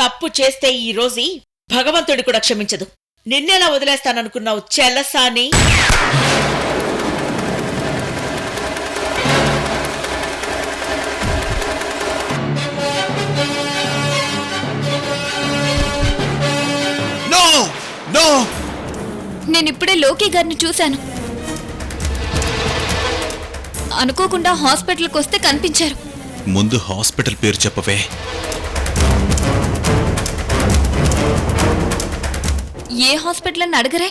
తప్పు చేస్తే ఈ రోజు భగవంతుడి కూడా క్షమించదు. నిన్నెలా వదిలేస్తాననుకున్నావు చెలసాని? నేనిప్పుడే లోకి గారిని చూశాను. అనుకోకుండా హాస్పిటల్కి వస్తే కనిపించారు. ముందు హాస్పిటల్ పేరు చెప్పవే. ఏ హాస్పిటల్ అని అడగరే?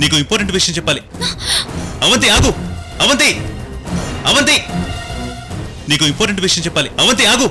నీకు ఇంపార్టెంట్ విషయం చెప్పాలి. అవంతి ఆగు. అవంతి అవంతి నీకు ఇంపార్టెంట్ విషయం చెప్పాలి. అవంతి ఆగు.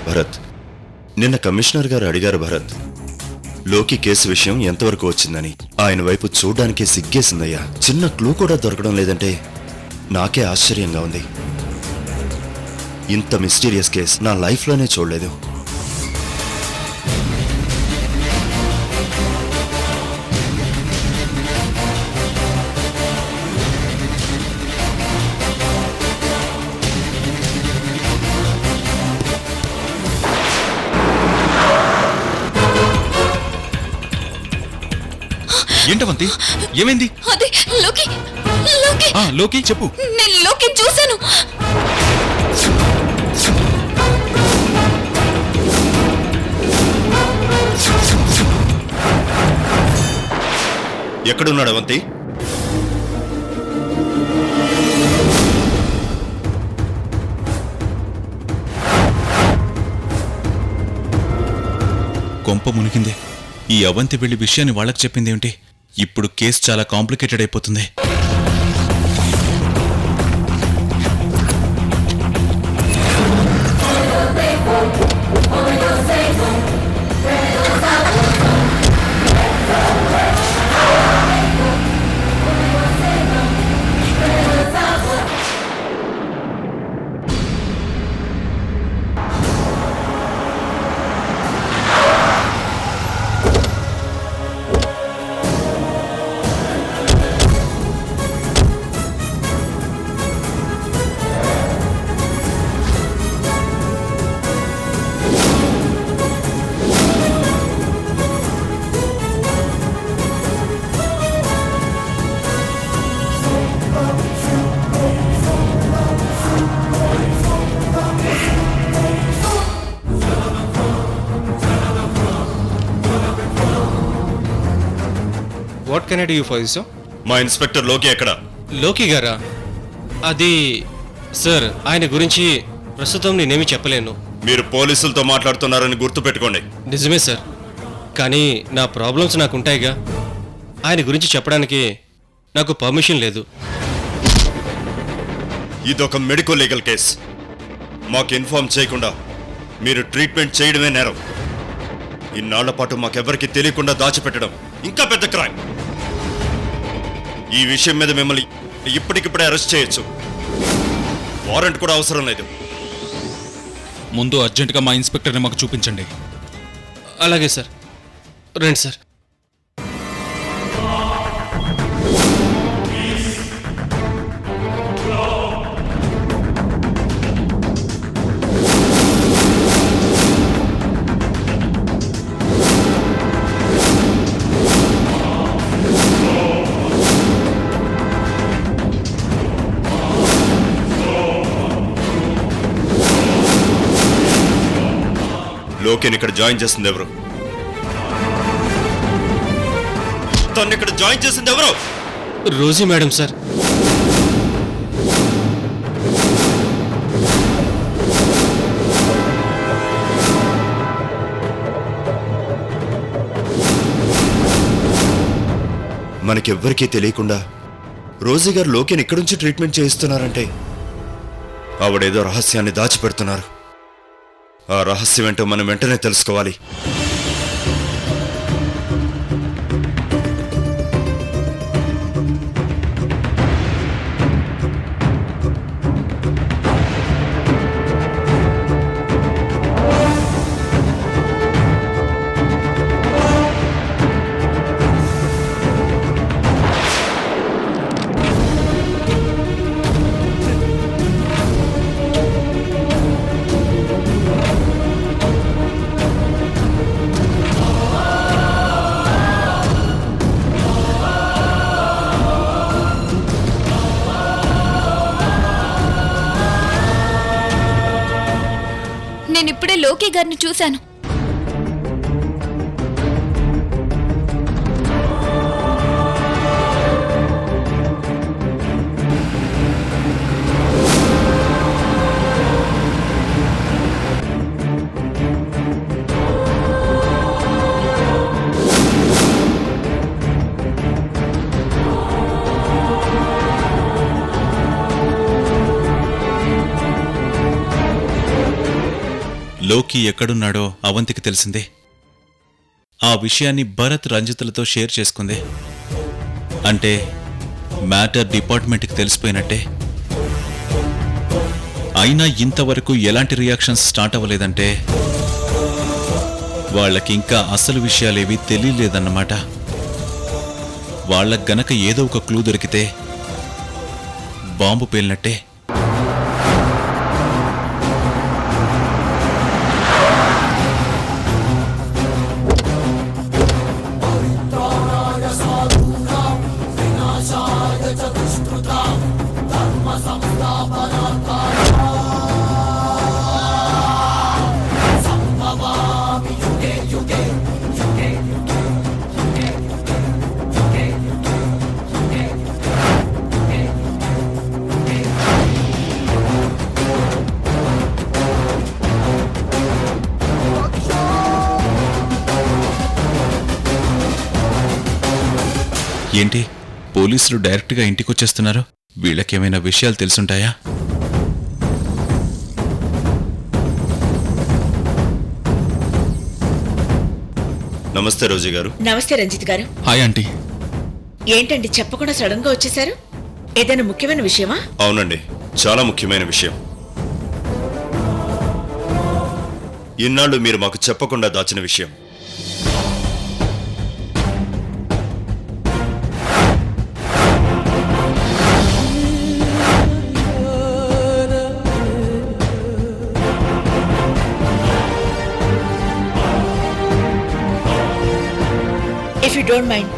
భరత్, నిన్న కమిషనర్ గారు అడిగారు భరత్, లోకి కేసు విషయం ఎంతవరకు వచ్చిందని. ఆయన వైపు చూడ్డానికే సిగ్గేసిందయ్యా. చిన్న క్లూ కూడా దొరకడం లేదంటే నాకే ఆశ్చర్యంగా ఉంది. ఇంత మిస్టీరియస్ కేసు నా లైఫ్లోనే చూడలేదు. ఏంటవంతి, ఏమైంది? అదే లోకి. లోకి లోకి చెప్పు. నేను లోకి చూశాను. ఎక్కడున్నాడు అవంతి? కొంప మునిగిందే. ఈ అవంతి వెళ్లి విషయాన్ని వాళ్ళకి చెప్పిందేమిటి? ఇప్పుడు కేసు చాలా కాంప్లికేటెడ్ అయిపోతుంది. What can I do for you sir? మా ఇన్స్పెక్టర్ లోకి ఎక్కడ? లోకి గారా? అది సార్, ఆయన గురించి ప్రస్తుతం నేనేమి చెప్పలేను. మీరు పోలీసులతో మాట్లాడుతున్నారని గుర్తుపెట్టుకోండి. నిజమే సార్, కానీ నా ప్రాబ్లమ్స్ నాకు ఉంటాయిగా. ఆయన గురించి చెప్పడానికి నాకు పర్మిషన్ లేదు. ఇదొక మెడికల్ లీగల్ కేస్. మాకు ఇన్ఫార్మ్ చేయకుండా మీరు ట్రీట్మెంట్ చేయడమే నేరం. ఇన్నాళ్ల పాటు మాకెవ్వరికి తెలియకుండా దాచిపెట్టడం ఇంకా పెద్ద క్రైమ్. ఈ విషయం మీద మిమ్మల్ని ఇప్పటికిప్పుడే అరెస్ట్ చేయొచ్చు. వారెంట్ కూడా అవసరం లేదు. ముందు అర్జెంటుగా మా ఇన్స్పెక్టర్ని మాకు చూపించండి. అలాగే సార్, రండి సార్. లోకేని ఇక్కడ జాయిన్ చేసింది ఎవరు? తను ఇక్కడ జాయిన్ చేసింది ఎవరు? Rosie madam sir. మనకెవ్వరికీ తెలియకుండా రోజీ గారు లోకేని ఇక్కడి నుంచి ట్రీట్మెంట్ చేయిస్తున్నారంటే ఆవిడేదో రహస్యాన్ని దాచిపెడుతున్నారు. ఆ రహస్యం ఏంటో మనం వెంటనే తెలుసుకోవాలి. నేనిప్పుడే లోకి గారిని చూశాను. లోకి ఎక్కడున్నాడో అవంతికి తెలిసిందే. ఆ విషయాన్ని భరత్ రంజితులతో షేర్ చేసుకుంది. అంటే మ్యాటర్ డిపార్ట్మెంట్కి తెలిసిపోయినట్టే. అయినా ఇంతవరకు ఎలాంటి రియాక్షన్స్ స్టార్ట్ అవ్వలేదంటే వాళ్ళకి ఇంకా అసలు విషయాలేవి తెలియలేదన్నమాట. వాళ్ళకి గనక ఏదో ఒక క్లూ దొరికితే బాంబు పేలినట్టే. ఏంటి పోలీసులు డైరెక్ట్గా ఇంటికొచ్చేస్తున్నారు? వీళ్ళకేమైనా విషయాలు తెలుసుంటాయా? నమస్తే రోజీ గారు. నమస్తే రంజిత్ గారు. Hi aunty. ఏంటండి చెప్పకుండా సడన్ గా వచ్చేశారు? ఏదైనా ముఖ్యమైన విషయమా? అవునండి, చాలా ముఖ్యమైన విషయం. ఇన్నాళ్ళు మీరు మాకు చెప్పకుండా దాచిన విషయం. ఇఫ్ యూ డోంట్ మైండ్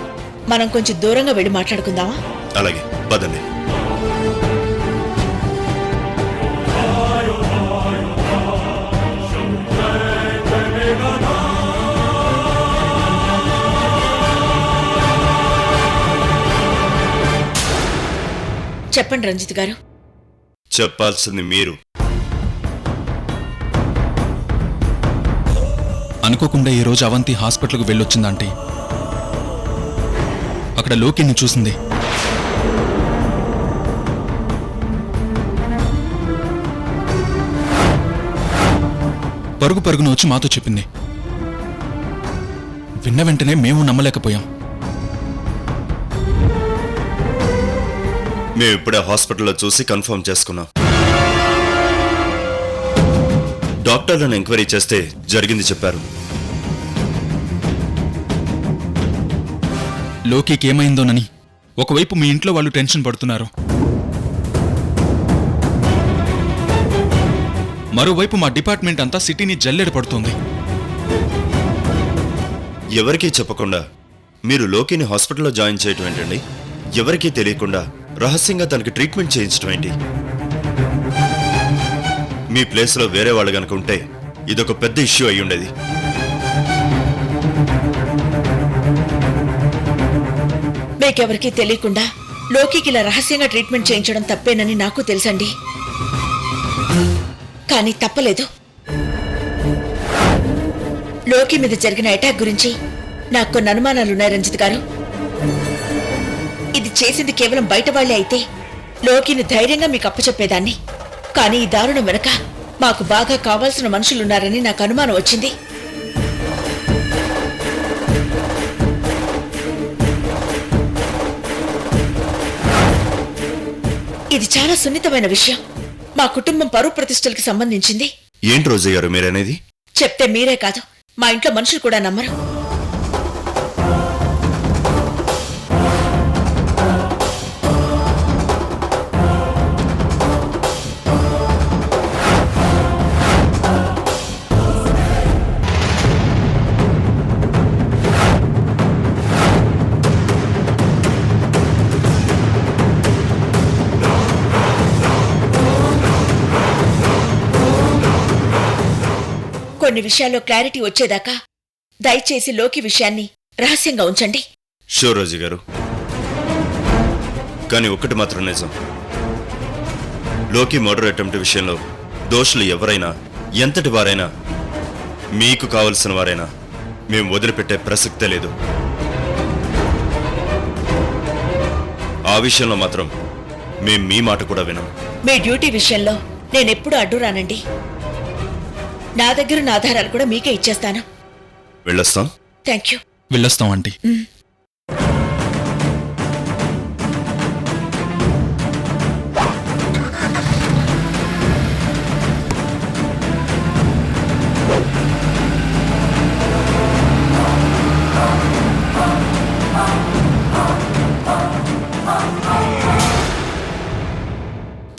మనం కొంచెం దూరంగా వెళ్ళి మాట్లాడుకుందామా? అలాగే, పదండి. చెప్పండి రంజిత్ గారు. చెప్పాల్సింది మీరు. అనుకోకుండా ఈ రోజు అవంతి హాస్పిటల్కు వెళ్ళొచ్చిందంటే అక్కడ లోకిని చూసింది. పరుగు పరుగున వచ్చి మాతో చెప్పింది. విన్న వెంటనే మేము నమ్మలేకపోయాం. మేము ఇప్పుడే హాస్పిటల్లో చూసి కన్ఫర్మ్ చేసుకున్నాం. డాక్టర్లను ఎంక్వైరీ చేస్తే జరిగింది చెప్పారు. లోకికి ఏమైందోనని ఒకవైపు మీ ఇంట్లో వాళ్ళు టెన్షన్ పడుతున్నారు, మరోవైపు మా డిపార్ట్మెంట్ అంతా సిటీని జల్లెడ పడుతోంది. ఎవరికీ చెప్పకుండా మీరు లోకిని హాస్పిటల్లో జాయిన్ చేయటం ఏంటండి? ఎవరికీ తెలియకుండా రహస్యంగా తనకి ట్రీట్మెంట్ చేయించడం ఏంటి? మీ ప్లేస్లో వేరే వాళ్ళు గనుక ఉంటే ఇదొక పెద్ద ఇష్యూ అయి ఉండేది. మీకెవరికీ తెలియకుండా లోకికి ఇలా రహస్యంగా ట్రీట్మెంట్ చేయించడం తప్పేనని నాకు తెలుసండి. కానీ తప్పలేదు. లోకి మీద జరిగిన అటాక్ గురించి నాకు కొన్ని అనుమానాలున్నాయి రంజిత్ గారు. ఇది చేసింది కేవలం బయట వాళ్లే అయితే లోకిని ధైర్యంగా మీకు అప్పచెప్పేదాన్ని. కానీ ఈ దారుణం వెనక మాకు బాగా కావాల్సిన మనుషులున్నారని నాకు అనుమానం వచ్చింది. ఇది చాలా సున్నితమైన విషయం. మా కుటుంబం పరువు ప్రతిష్టలకి సంబంధించింది. ఏంటి రోజయ్య గారు మీరనేది? చెప్తే మీరే కాదు, మా ఇంట్లో మనుషులు కూడా నమ్మరు. కొన్ని విషయాల్లో క్లారిటీ వచ్చేదాకా దయచేసి లోకి విషయాన్ని రహస్యంగా ఉంచండి. షూర్ రోజీ గారు. కానీ ఒక్కటి మాత్రం నిజం, లోకి మర్డర్ అటెంప్ట్ విషయంలో దోషులు ఎవరైనా, ఎంతటి వారైనా, మీకు కావలసిన వారైనా మేం వదిలిపెట్టే ప్రసక్తే లేదు. ఆ విషయంలో మాత్రం మేం మీ మాట కూడా వినం. మీ డ్యూటీ విషయంలో నేనెప్పుడూ అడ్డు రానండి. నా దగ్గర ఉన్న ఆధారాలు కూడా మీకే ఇచ్చేస్తాను. వెళ్ళొస్తాం. Thank you. వెళ్ళొస్తాం ఆంటీ.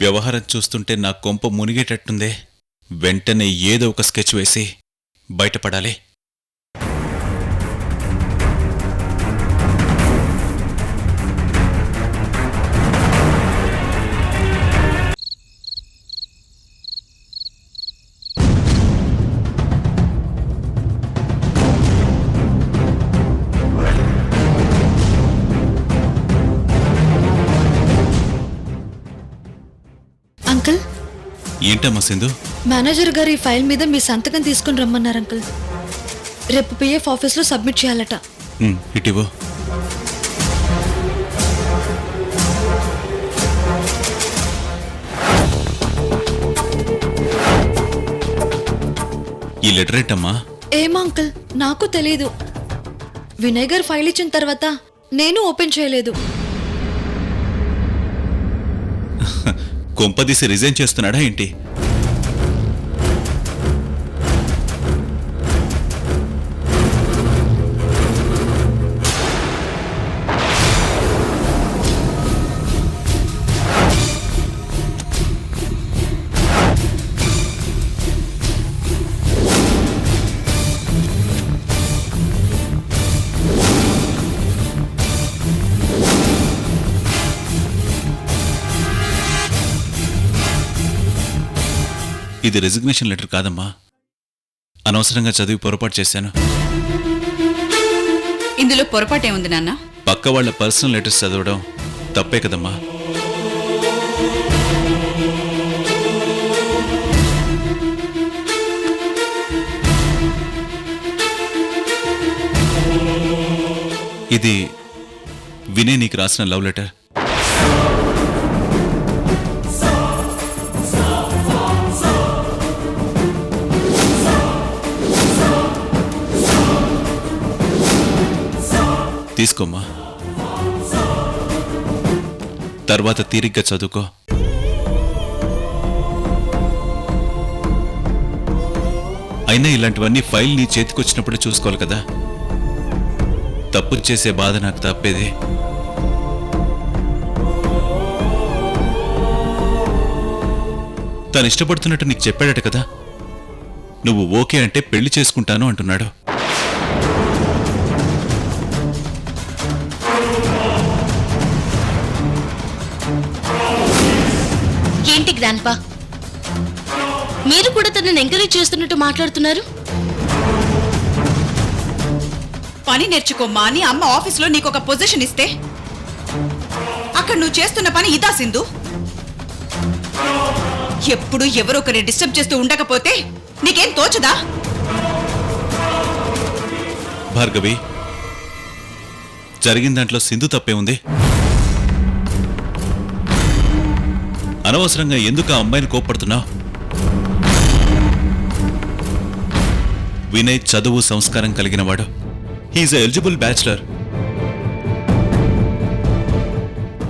వ్యవహారం చూస్తుంటే నా కొంప మునిగేటట్టుందే. వెంటనే ఏదో ఒక స్కెచ్ వేసి బయటపడాలి. అంకుల్, ఏంటమ్మా సింధు? మేనేజర్ గారు ఈ ఫైల్ మీద మీ సంతకం తీసుకుని రమ్మన్నారు అంకుల్. రేపు పిఎఫ్ ఆఫీస్లో సబ్మిట్ చేయాలట. ఇటివో. ఈ లెటర్ ఏంటమ్మా? ఏమో అంకుల్, నాకు తెలీదు. వినయ్ గారు ఫైల్ ఇచ్చిన తర్వాత నేను ఓపెన్ చేయలేదు. కొంపదీసి రిజైన్ చేస్తున్నాడా ఏంటి? ఇది రెసిగ్నేషన్ లెటర్ కాదమ్మా. అనవసరంగా చదివి పొరపాటు చేశాను. ఇందులో పొరపాటేముంది నాన్న? పక్క వాళ్ళ పర్సనల్ లెటర్స్ చదవడం తప్పే కదమ్మా. ఇది వినయ్ నీకు రాసిన లవ్ లెటర్. తీసుకోమ్మా, తర్వాత తీరిగ్గా చదువుకో. అయినా ఇలాంటివన్నీ ఫైల్ నీ చేతికొచ్చినప్పుడు చూసుకోవాలి కదా. తప్పు చేసే బాధ నాకు తప్పేదే. తను ఇష్టపడుతున్నట్టు నీకు చెప్పాడట కదా. నువ్వు ఓకే అంటే పెళ్లి చేసుకుంటాను అంటున్నాడు. ఏంటి గ్రాండ్పా? మీరు కూడా తనని ఎంకరేజ్ చేస్తున్నట్టు మాట్లాడుతున్నారు. పని నేర్చుకోమ్మా అని అమ్మ ఆఫీస్లో నీకొక పొజిషన్ ఇస్తే అక్కడ నువ్వు చేస్తున్న పని ఇదా సింధు? ఎప్పుడు ఎవరో ఒకరి డిస్టర్బ్ చేస్తూ ఉండకపోతే నీకేం తోచదా? భార్గవి, జరిగిన దాంట్లో సింధు తప్పే ఉంది. అనవసరంగా ఎందుకు ఆ అమ్మాయిని కోప్పడుతున్నావు? వినయ్ చదువు సంస్కారం కలిగినవాడు. He is eligible bachelor.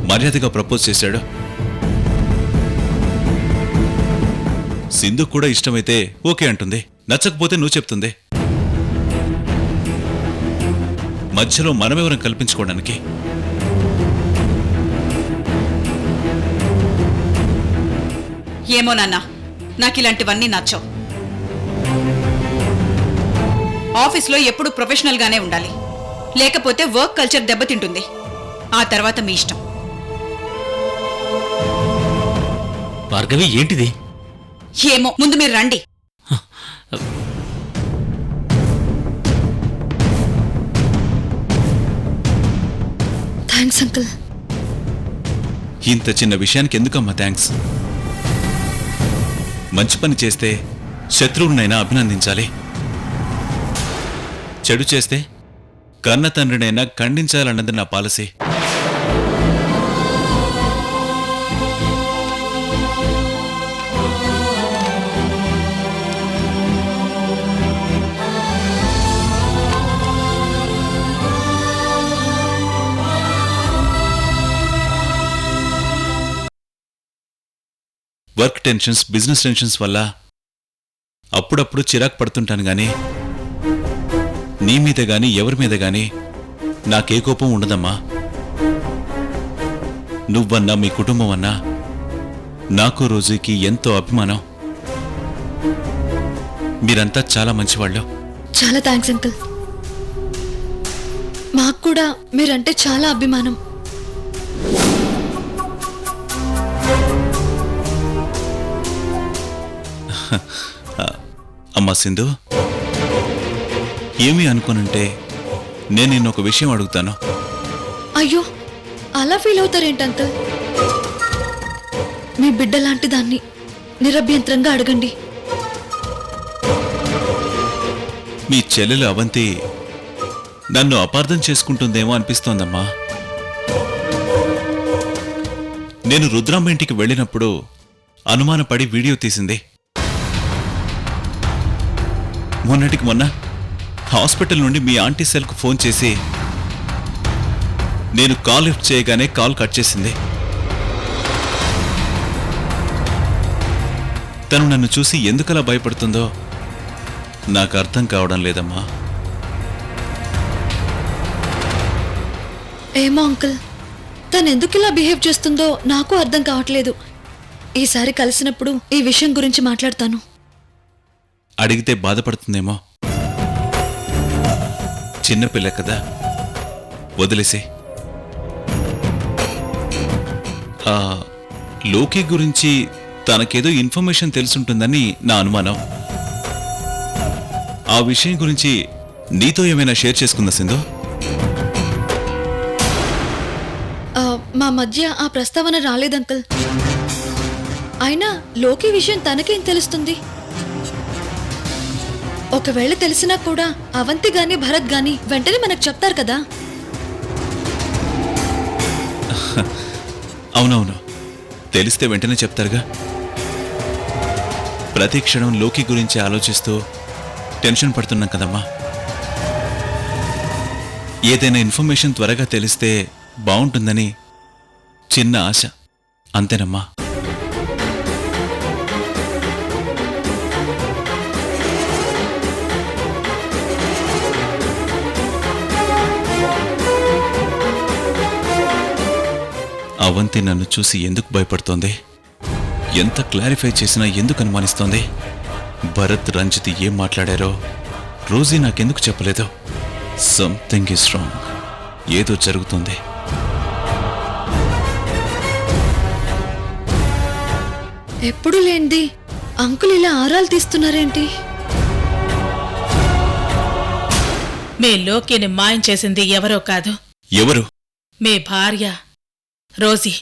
మర్యాదగా ప్రపోజ్ చేశాడు. సింధు కూడా ఇష్టమైతే ఓకే అంటుంది, నచ్చకపోతే నువ్వు చెప్తుంది. మధ్యలో మనమెవరం కల్పించుకోవడానికి? ఏమో నాన్న, నాకు ఇలాంటివన్నీ నచ్చవు. ఆఫీస్లో ఎప్పుడు ప్రొఫెషనల్ గానే ఉండాలి, లేకపోతే వర్క్ కల్చర్ దెబ్బతింటుంది. ఆ తర్వాత మీ ఇష్టం. భార్గవి ఏంటిది? ఏమో, ముందు మీరు రండి. Thanks uncle. ఇంత చిన్న విషయానికి ఎందుకమ్మా థ్యాంక్స్? మంచి పని చేస్తే శత్రువునైనా అభినందించాలి, చెడు చేస్తే కన్న తండ్రినైనా ఖండించాలన్నది నా policy. Work tensions, business tensions వల్ల అప్పుడప్పుడు చిరాకు పడుతుంటాను గానీ నీ మీద గాని ఎవరి మీద గాని నాకే కోపం ఉండదమ్మా. నువ్వన్నా మీ కుటుంబం అన్నా నాకు రోజుకి ఎంతో అభిమానం. మీరంతా చాలా మంచివాళ్ళు. చాలా థ్యాంక్స్ అంకుల్. మాకు కూడా మీరంటే చాలా అభిమానం. అమ్మా సింధు, ఏమీ అనుకోనంటే నేను నిన్న ఒక విషయం అడుగుతాను. అయ్యో, అలా ఫీల్ అవుతారేంటి అంకుల్? మీ బిడ్డ లాంటి దాన్ని నిరభ్యంతరంగా అడగండి. మీ చెల్లెలు అవంతి నన్ను అపార్థం చేసుకుంటుందేమో అనిపిస్తోందమ్మా. నేను రుద్రమ్మ ఇంటికి వెళ్ళినప్పుడు అనుమానపడి వీడియో తీసింది. మొన్నటికి మొన్న హాస్పిటల్ నుండి మీ ఆంటీ సెల్కు ఫోన్ చేసి నేను కాల్ లిఫ్ట్ చేయగానే కాల్ కట్ చేసింది. తను నన్ను చూసి ఎందుకలా భయపడుతుందో నాకు అర్థం కావడం లేదమ్మా. ఏమో అంకుల్, తను ఎందుకు ఇలా బిహేవ్ చేస్తుందో నాకు అర్థం కావట్లేదు. ఈసారి కలిసినప్పుడు ఈ విషయం గురించి మాట్లాడతాను. అడిగితే బాధపడుతుందేమో. చిన్నపిల్ల కదా, వదిలేసే. లోకి గురించి తనకేదో ఇన్ఫర్మేషన్ తెలుసుంటుందని నా అనుమానం. ఆ విషయం గురించి నీతో ఏమైనా షేర్ చేసుకుందా సింధు? మా మధ్య ఆ ప్రస్తావన రాలేదంకుల్. అయినా లోకి విషయం తనకేం తెలుస్తుంది? ఒకవేళ తెలిసినా కూడా అవంతి గాని భరత్ గాని వెంటనే మనకు చెప్తారు కదా. అవునవును, తెలిస్తే వెంటనే చెప్తారుగా. ప్రతి క్షణం లోకి గురించి ఆలోచిస్తూ టెన్షన్ పడుతున్నాం కదమ్మా. ఏదైనా ఇన్ఫర్మేషన్ త్వరగా తెలిస్తే బాగుంటుందని చిన్న ఆశ, అంతేనమ్మా. అవంతి నన్ను చూసి ఎందుకు భయపడుతోంది? ఎంత క్లారిఫై చేసినా ఎందుకు అనుమానిస్తోంది? భరత్, రంజిత్ ఏం మాట్లాడారో రోజీ నాకెందుకు చెప్పలేదు? Something is wrong. ఏదో జరుగుతుంది. ఎప్పుడు లేనిది అంకుల్ ఇలా ఆరాలు తీస్తున్నారేంటి? మీ లోకిని మాయం చేసింది ఎవరో కాదు, ఎవరు? మీ భార్య రోజీ.